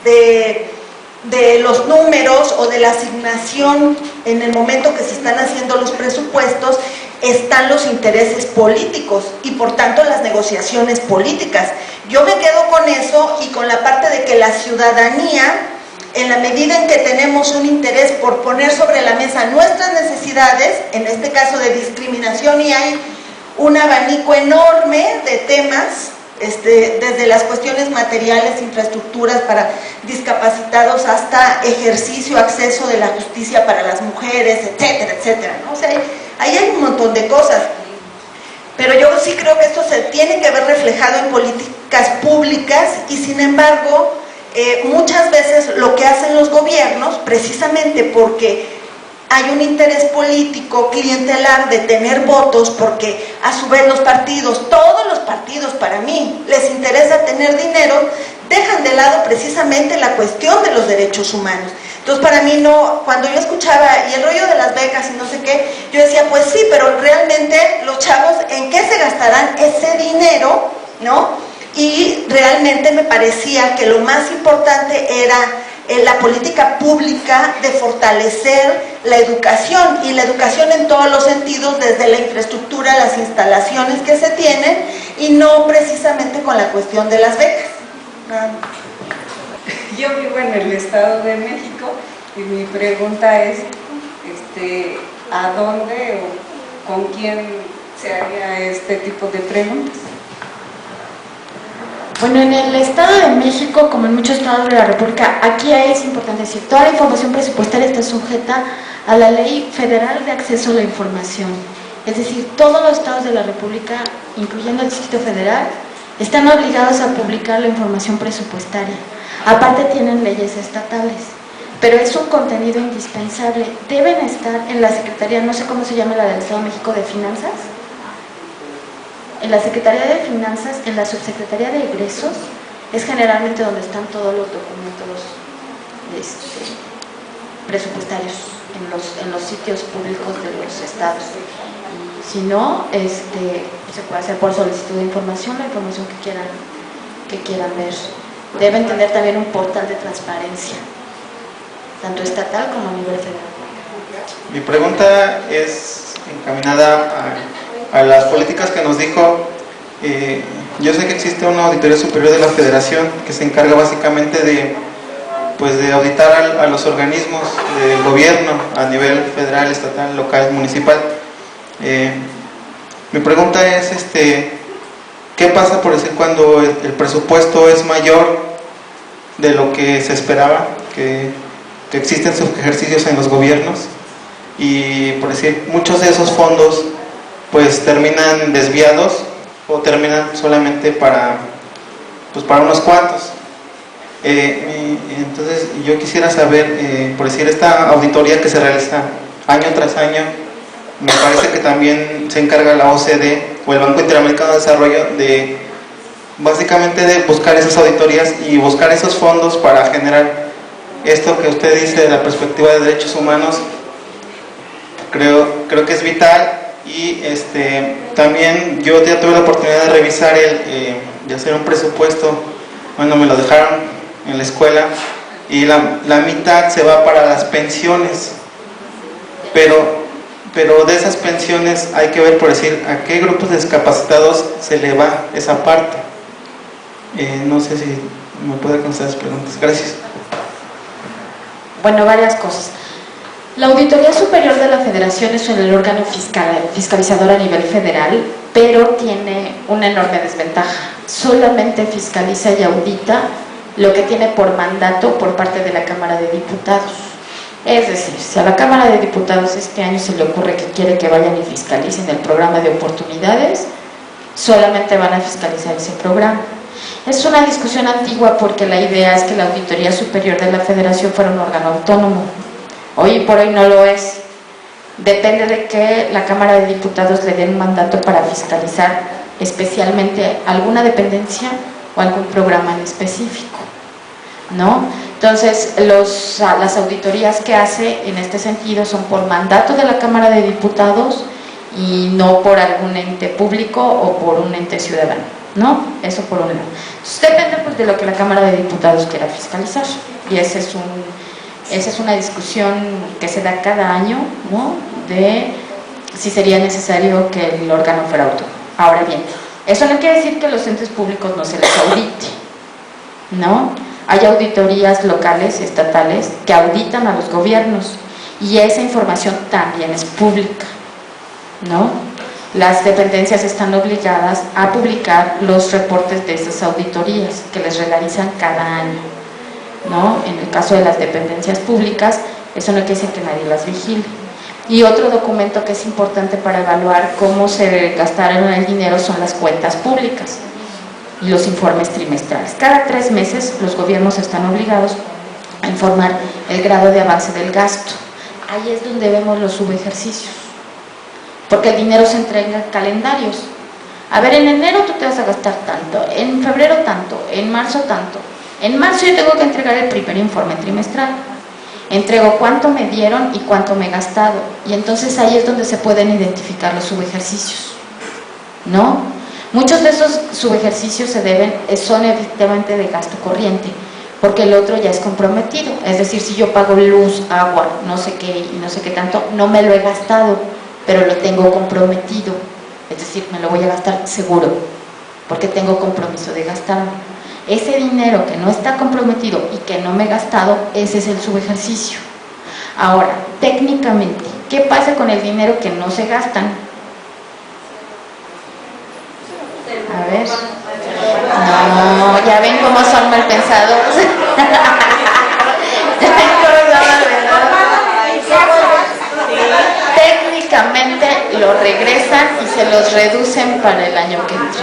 de los números o de la asignación en el momento que se están haciendo los presupuestos están los intereses políticos y por tanto las negociaciones políticas. Yo me quedo con eso y con la parte de que la ciudadanía, en la medida en que tenemos un interés por poner sobre la mesa nuestras necesidades, en este caso de discriminación, y hay un abanico enorme de temas, desde las cuestiones materiales, infraestructuras para discapacitados, hasta ejercicio, acceso de la justicia para las mujeres, etcétera, etcétera, ¿no? O sea, ahí hay un montón de cosas, pero yo sí creo que esto se tiene que ver reflejado en políticas públicas, y sin embargo, muchas veces lo que hacen los gobiernos, precisamente porque hay un interés político clientelar de tener votos, porque a su vez los partidos, todos los partidos para mí, les interesa tener dinero, dejan de lado precisamente la cuestión de los derechos humanos. Entonces para mí no, cuando yo escuchaba y el rollo de las becas y no sé qué, yo decía pues sí, pero realmente los chavos, ¿en qué se gastarán ese dinero? ¿No? Y realmente me parecía que lo más importante era la política pública de fortalecer la educación, y la educación en todos los sentidos, desde la infraestructura, las instalaciones que se tienen, y no precisamente con la cuestión de las becas. Yo vivo en el Estado de México y mi pregunta es, ¿a dónde o con quién se haría este tipo de preguntas? Bueno, en el Estado de México, como en muchos estados de la República, aquí es importante decir, toda la información presupuestaria está sujeta a la Ley Federal de Acceso a la Información. Es decir, todos los estados de la República, incluyendo el Distrito Federal, están obligados a publicar la información presupuestaria. Aparte tienen leyes estatales, pero es un contenido indispensable. Deben estar en la Secretaría, no sé cómo se llama la del Estado de México, de Finanzas. En la Secretaría de Finanzas, en la Subsecretaría de Egresos, es generalmente donde están todos los documentos presupuestarios, en los sitios públicos de los estados. Si no, se puede hacer por solicitud de información, la información que quieran ver. Deben tener también un portal de transparencia, tanto estatal como a nivel federal. Mi pregunta es encaminada a las políticas que nos dijo. Yo sé que existe una Auditoría Superior de la Federación que se encarga básicamente de auditar a los organismos del gobierno a nivel federal, estatal, local, municipal. Mi pregunta es, ¿qué pasa, por decir, cuando el presupuesto es mayor de lo que se esperaba, que existen subejercicios en los gobiernos, y por decir, muchos de esos fondos pues terminan desviados o terminan solamente para unos cuantos? Entonces yo quisiera saber, por decir, esta auditoría que se realiza año tras año, me parece que también se encarga la OCDE o el Banco Interamericano de Desarrollo de básicamente de buscar esas auditorías y buscar esos fondos para generar esto que usted dice de la perspectiva de derechos humanos. Creo que es vital. Y también yo ya tuve la oportunidad de revisar de hacer un presupuesto. Bueno, me lo dejaron en la escuela y la mitad se va para las pensiones, pero de esas pensiones hay que ver, por decir, a qué grupos de discapacitados se le va esa parte. No sé si me puede contestar las preguntas. Gracias. Bueno, varias cosas. La Auditoría Superior de la Federación es el órgano fiscalizador a nivel federal, pero tiene una enorme desventaja. Solamente fiscaliza y audita lo que tiene por mandato por parte de la Cámara de Diputados. Es decir, si a la Cámara de Diputados este año se le ocurre que quiere que vayan y fiscalicen el programa de oportunidades, solamente van a fiscalizar ese programa. Es una discusión antigua porque la idea es que la Auditoría Superior de la Federación fuera un órgano autónomo. Hoy por hoy no lo es. Depende de que la Cámara de Diputados le den un mandato para fiscalizar especialmente alguna dependencia o algún programa en específico, ¿no? Entonces, las auditorías que hace en este sentido son por mandato de la Cámara de Diputados y no por algún ente público o por un ente ciudadano, ¿no? Eso por un lado. Entonces, depende pues, de lo que la Cámara de Diputados quiera fiscalizar, y esa es una discusión que se da cada año, ¿no? De si sería necesario que el órgano fuera autónomo. Ahora bien, eso no quiere decir que los entes públicos no se les audite, ¿no? Hay auditorías locales, estatales, que auditan a los gobiernos y esa información también es pública, ¿no? Las dependencias están obligadas a publicar los reportes de esas auditorías que les realizan cada año, ¿no? En el caso de las dependencias públicas, eso no quiere decir que nadie las vigile. Y otro documento que es importante para evaluar cómo se gastaron el dinero son las cuentas públicas y los informes trimestrales. Cada 3 meses los gobiernos están obligados a informar el grado de avance del gasto. Ahí es donde vemos los subejercicios, porque el dinero se entrega en calendarios. A ver, en enero tú te vas a gastar tanto, en febrero tanto, en marzo tanto. En marzo yo tengo que entregar el primer informe trimestral. Entrego cuánto me dieron y cuánto me he gastado. Y entonces ahí es donde se pueden identificar los subejercicios, ¿no? Muchos de esos subejercicios son evidentemente de gasto corriente, porque el otro ya es comprometido. Es decir, si yo pago luz, agua, no sé qué y no sé qué tanto, no me lo he gastado, pero lo tengo comprometido. Es decir, me lo voy a gastar seguro, porque tengo compromiso de gastarlo. Ese dinero que no está comprometido y que no me he gastado, ese es el subejercicio. Ahora, técnicamente, ¿qué pasa con el dinero que no se gastan? A ver. No, ya ven cómo son mal pensados. Ya ven cómo son mal pensados. Técnicamente lo regresan y se los reducen para el año que entra.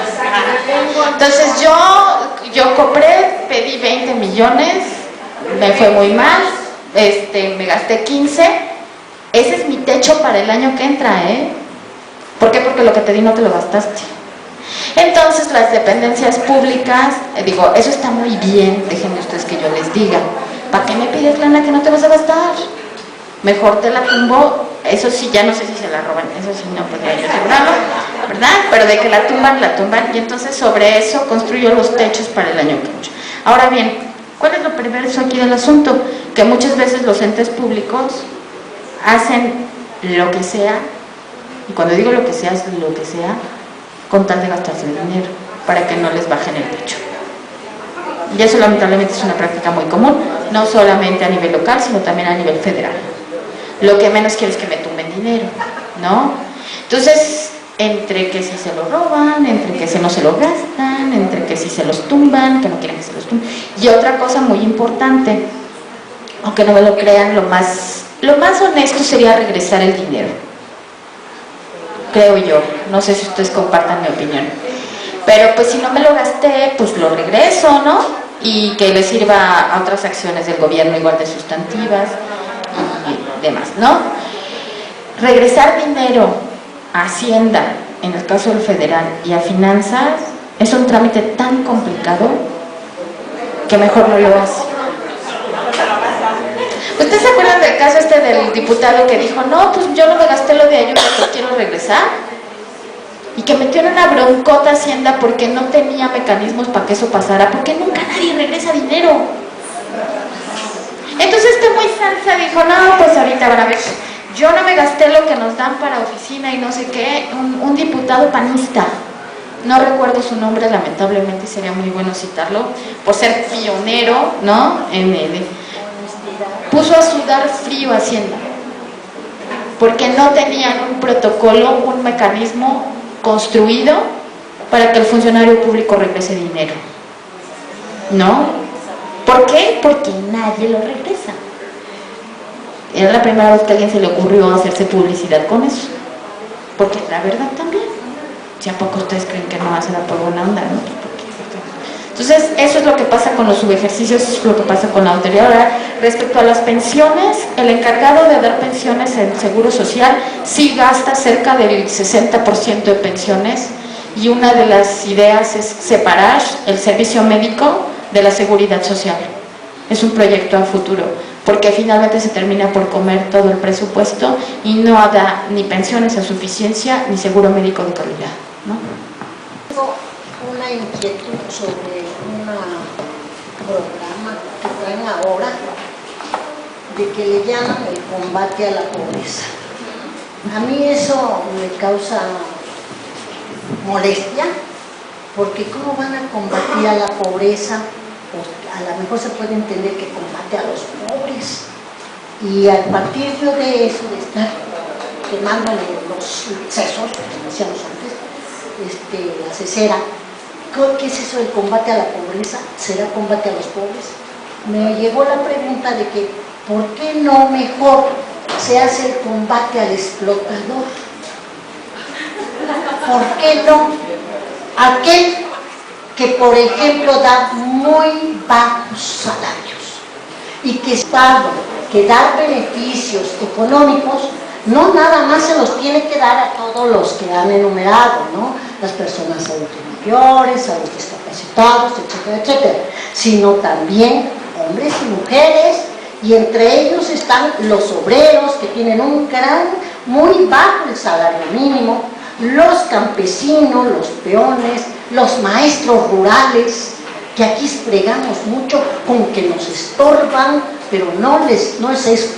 Entonces yo compré, pedí 20 millones, me fue muy mal, me gasté 15, ese es mi techo para el año que entra, ¿eh? ¿Por qué? Porque lo que te di no te lo gastaste. Entonces las dependencias públicas, eso está muy bien, déjenme ustedes que yo les diga, ¿para qué me pides lana que no te vas a gastar? Mejor te la tumbo. Eso sí, ya no sé si se la roban, eso sí no podría yo asegurarlo, ¿verdad? Pero de que la tumban, y entonces sobre eso construyo los techos para el año que viene. Ahora bien, ¿cuál es lo perverso aquí del asunto? Que muchas veces los entes públicos hacen lo que sea, y cuando digo lo que sea, es lo que sea, con tal de gastarse el dinero, para que no les bajen el techo. Y eso lamentablemente es una práctica muy común, no solamente a nivel local, sino también a nivel federal. Lo que menos quiero es que me tumben dinero, ¿no? Entonces, entre que si se lo roban, entre que si no se lo gastan, entre que si se los tumban, que no quieren que se los tumben. Y otra cosa muy importante, aunque no me lo crean, lo más honesto sería regresar el dinero. Creo yo, no sé si ustedes compartan mi opinión. Pero pues si no me lo gasté, pues lo regreso, ¿no? Y que le sirva a otras acciones del gobierno igual de sustantivas y demás, ¿no? Regresar dinero a Hacienda, en el caso del federal, y a finanzas, es un trámite tan complicado que mejor no lo hace. ¿Ustedes se acuerdan del caso del diputado que dijo, no, pues yo no me gasté lo de ayuda, lo quiero regresar? Y que metió en una broncota Hacienda porque no tenía mecanismos para que eso pasara, porque nunca nadie regresa dinero. Entonces muy salsa dijo, no, pues ahorita van a ver, yo no me gasté lo que nos dan para oficina y no sé qué, un diputado panista, no recuerdo su nombre, lamentablemente sería muy bueno citarlo, por ser pionero, ¿no? Puso a sudar frío Hacienda, porque no tenían un protocolo, un mecanismo construido para que el funcionario público regrese dinero, ¿no? ¿Por qué? Porque nadie lo regresa. Era la primera vez que a alguien se le ocurrió hacerse publicidad con eso. Porque la verdad también. Si a poco ustedes creen que no hacen por buena onda, ¿no? Entonces, eso es lo que pasa con los subejercicios, eso es lo que pasa con la auditoría. Ahora, respecto a las pensiones, el encargado de dar pensiones en Seguro Social sí gasta cerca del 60% de pensiones, y una de las ideas es separar el servicio médico de la seguridad social. Es un proyecto a futuro, porque finalmente se termina por comer todo el presupuesto y no da ni pensiones a suficiencia ni seguro médico de calidad, ¿no? Tengo una inquietud sobre un programa que traen ahora de que le llaman el combate a la pobreza. A mí eso me causa molestia, porque ¿cómo van a combatir a la pobreza? Pues a lo mejor se puede entender que combate a los pobres, y a partir de eso, de estar quemándole los sesos, como decíamos antes, la cesera, ¿qué es eso del combate a la pobreza? ¿Será combate a los pobres? Me llegó la pregunta de que ¿por qué no mejor se hace el combate al explotador? ¿Por qué no? Aquel que, por ejemplo, da muy bajos salarios y que dar beneficios económicos, no nada más se los tiene que dar a todos los que han enumerado, ¿no? Las personas adultas mayores, a los discapacitados, etcétera, etcétera, sino también hombres y mujeres, y entre ellos están los obreros, que tienen muy bajo el salario mínimo, los campesinos, los peones, los maestros rurales, que aquí pregamos mucho con que nos estorban, pero no es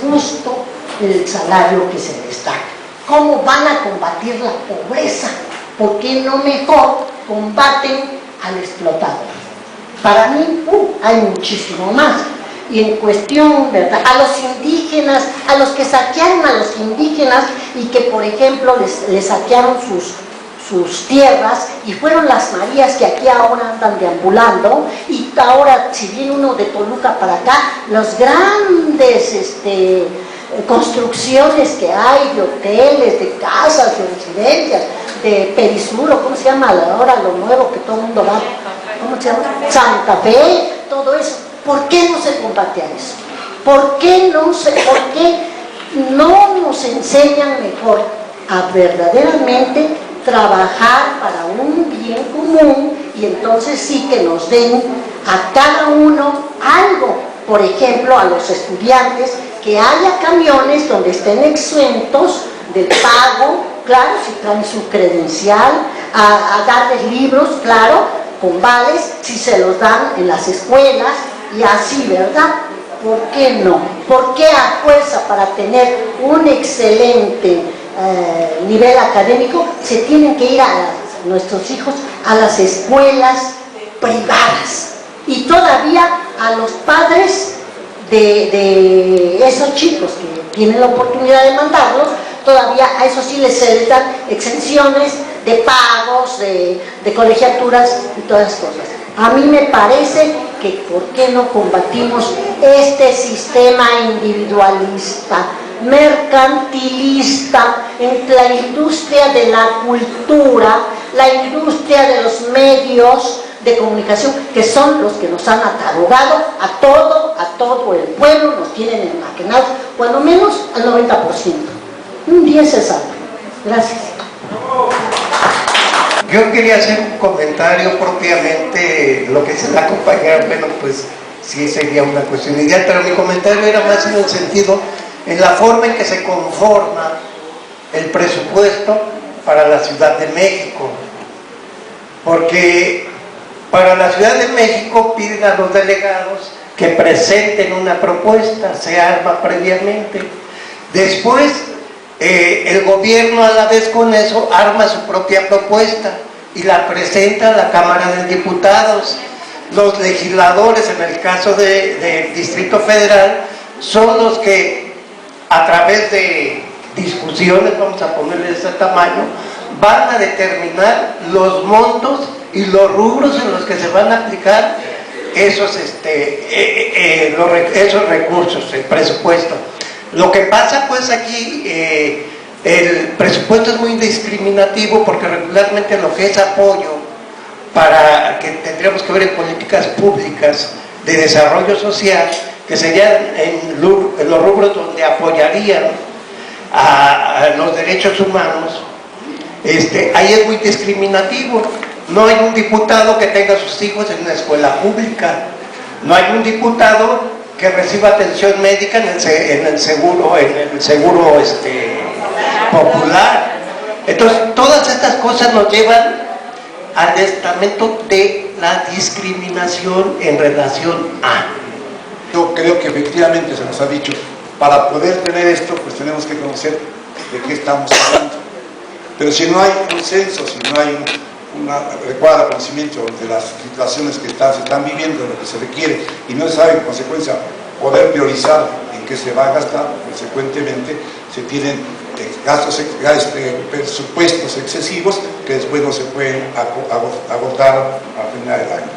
justo el salario que se les da. ¿Cómo van a combatir la pobreza? ¿Por qué no mejor combaten al explotador? Para mí hay muchísimo más. Y en cuestión, ¿verdad?, a los indígenas, a los que saquearon a los indígenas y que, por ejemplo, les saquearon sus tierras, y fueron las Marías que aquí ahora andan deambulando, y ahora, si viene uno de Toluca para acá, las grandes construcciones que hay de hoteles, de casas, de residencias, de Perisuro, ¿cómo se llama ahora lo nuevo que todo el mundo va? ¿Cómo se llama? Santa Fe, todo eso. ¿Por qué no se combate a eso? ¿Por qué no nos enseñan mejor a verdaderamente trabajar para un bien común, y entonces sí que nos den a cada uno algo? Por ejemplo, a los estudiantes, que haya camiones donde estén exentos del pago, claro, si traen su credencial, a darles libros, claro, con vales, si se los dan en las escuelas, y así, ¿verdad? ¿Por qué no? ¿Por qué a fuerza, para tener un excelente nivel académico, se tienen que ir nuestros hijos a las escuelas privadas? Y todavía a los padres de esos chicos que tienen la oportunidad de mandarlos, todavía a eso sí les dan exenciones de pagos, de colegiaturas y todas esas cosas. A mí me parece que ¿por qué no combatimos este sistema individualista, mercantilista, entre la industria de la cultura, la industria de los medios de comunicación, que son los que nos han atarugado a todo el pueblo, nos tienen enmaquenados, cuando menos al 90%. Un 10 es algo. Gracias. Yo quería hacer un comentario propiamente, lo que se la compañera, bueno, pues sí sería una cuestión ideal, pero mi comentario era más en el sentido, en la forma en que se conforma el presupuesto para la Ciudad de México. Porque para la Ciudad de México piden a los delegados que presenten una propuesta, se arma previamente. Después, el gobierno, a la vez con eso, arma su propia propuesta y la presenta a la Cámara de Diputados. Los legisladores, en el caso del Distrito Federal, son los que, a través de discusiones, vamos a ponerle de ese tamaño, van a determinar los montos y los rubros en los que se van a aplicar esos recursos, el presupuesto. Lo que pasa pues aquí, el presupuesto es muy discriminativo porque regularmente lo que es apoyo para que tendríamos que ver en políticas públicas de desarrollo social, que serían en los rubros donde apoyarían a los derechos humanos, ahí es muy discriminativo. No hay un diputado que tenga sus hijos en una escuela pública, no hay un diputado que reciba atención médica en el seguro popular. Entonces, todas estas cosas nos llevan al estamento de la discriminación en relación a. Yo creo que efectivamente se nos ha dicho, para poder tener esto, pues tenemos que conocer de qué estamos hablando. Pero si no hay un censo, si no hay un adecuado conocimiento de las situaciones que se están viviendo, lo que se requiere, y no se sabe en consecuencia poder priorizar en qué se va a gastar, consecuentemente se tienen presupuestos excesivos que después no se pueden agotar al final del año.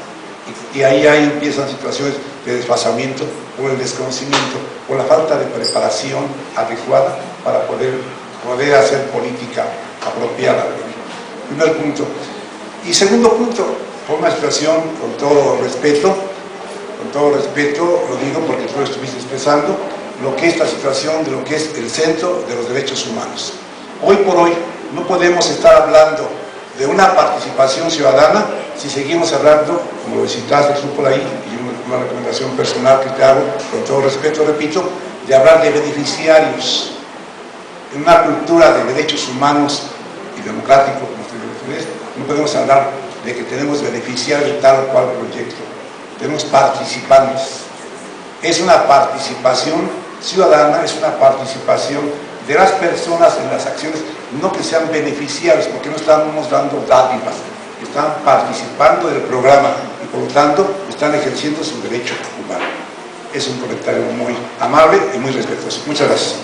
Y ahí empiezan situaciones de desfasamiento por el desconocimiento, por la falta de preparación adecuada para poder hacer política apropiada. Primer punto. Y segundo punto, por una situación, con todo respeto, lo digo porque tú lo estuviste expresando, lo que es la situación de lo que es el centro de los derechos humanos. Hoy por hoy no podemos estar hablando de una participación ciudadana si seguimos hablando, como lo citaste tú por ahí, y una recomendación personal que te hago, con todo respeto, repito, de hablar de beneficiarios. En una cultura de derechos humanos y democrático, como usted lo refieres, no podemos hablar de que tenemos beneficiarios de tal o cual proyecto. Tenemos participantes. Es una participación ciudadana, es una participación de las personas en las acciones, no que sean beneficiarios, porque no estamos dando dádivas, están participando del programa y por lo tanto están ejerciendo su derecho humano. Es un comentario muy amable y muy respetuoso. Muchas gracias.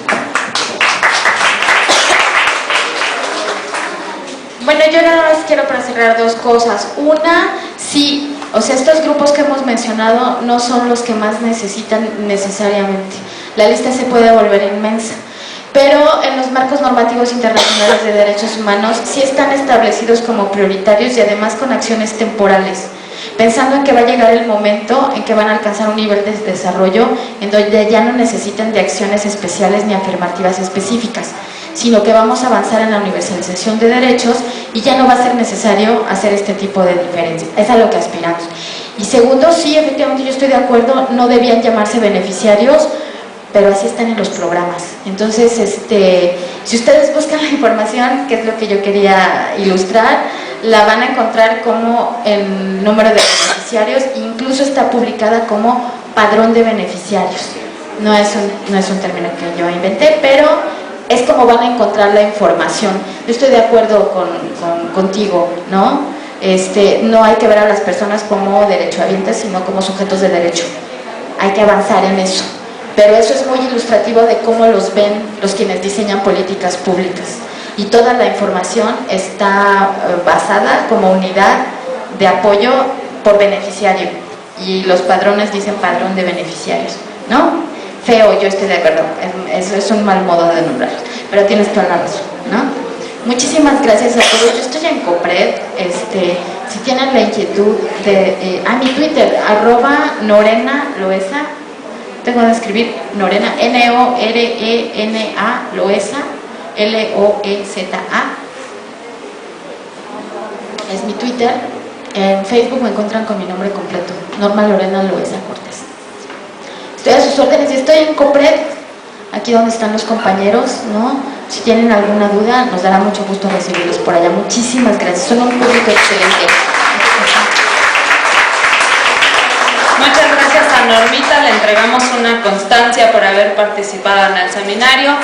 Bueno, yo nada más quiero para cerrar dos cosas. Una, sí, o sea, estos grupos que hemos mencionado no son los que más necesitan necesariamente. La lista se puede volver inmensa. Pero en los marcos normativos internacionales de derechos humanos sí están establecidos como prioritarios y además con acciones temporales, pensando en que va a llegar el momento en que van a alcanzar un nivel de desarrollo en donde ya no necesitan de acciones especiales ni afirmativas específicas, sino que vamos a avanzar en la universalización de derechos y ya no va a ser necesario hacer este tipo de diferencias. Es a lo que aspiramos. Y segundo, sí, efectivamente yo estoy de acuerdo, no debían llamarse beneficiarios, pero así están en los programas. Entonces, si ustedes buscan la información, que es lo que yo quería ilustrar, la van a encontrar como el número de beneficiarios, incluso está publicada como padrón de beneficiarios. No es un término que yo inventé, pero es como van a encontrar la información. Yo estoy de acuerdo contigo, ¿no? No hay que ver a las personas como derechohabientes, sino como sujetos de derecho. Hay que avanzar en eso. Pero eso es muy ilustrativo de cómo los ven los quienes diseñan políticas públicas. Y toda la información está basada como unidad de apoyo por beneficiario. Y los padrones dicen padrón de beneficiarios, ¿no? Feo, yo estoy de acuerdo, eso es un mal modo de nombrarlos, pero tienes toda la razón, ¿no? Muchísimas gracias a todos. Yo estoy en Copred, si tienen la inquietud de... mi Twitter, @NorenaLoesa. Tengo que escribir Norena, Norena, Loesa, Loeza. Es mi Twitter. En Facebook me encuentran con mi nombre completo, Norma Lorena Loesa Cortés. Estoy a sus órdenes y estoy en Copred, aquí donde están los compañeros, ¿no? Si tienen alguna duda, nos dará mucho gusto recibirlos por allá. Muchísimas gracias, son un público excelente. Muchas gracias a Normita, le entregamos una constancia por haber participado en el seminario.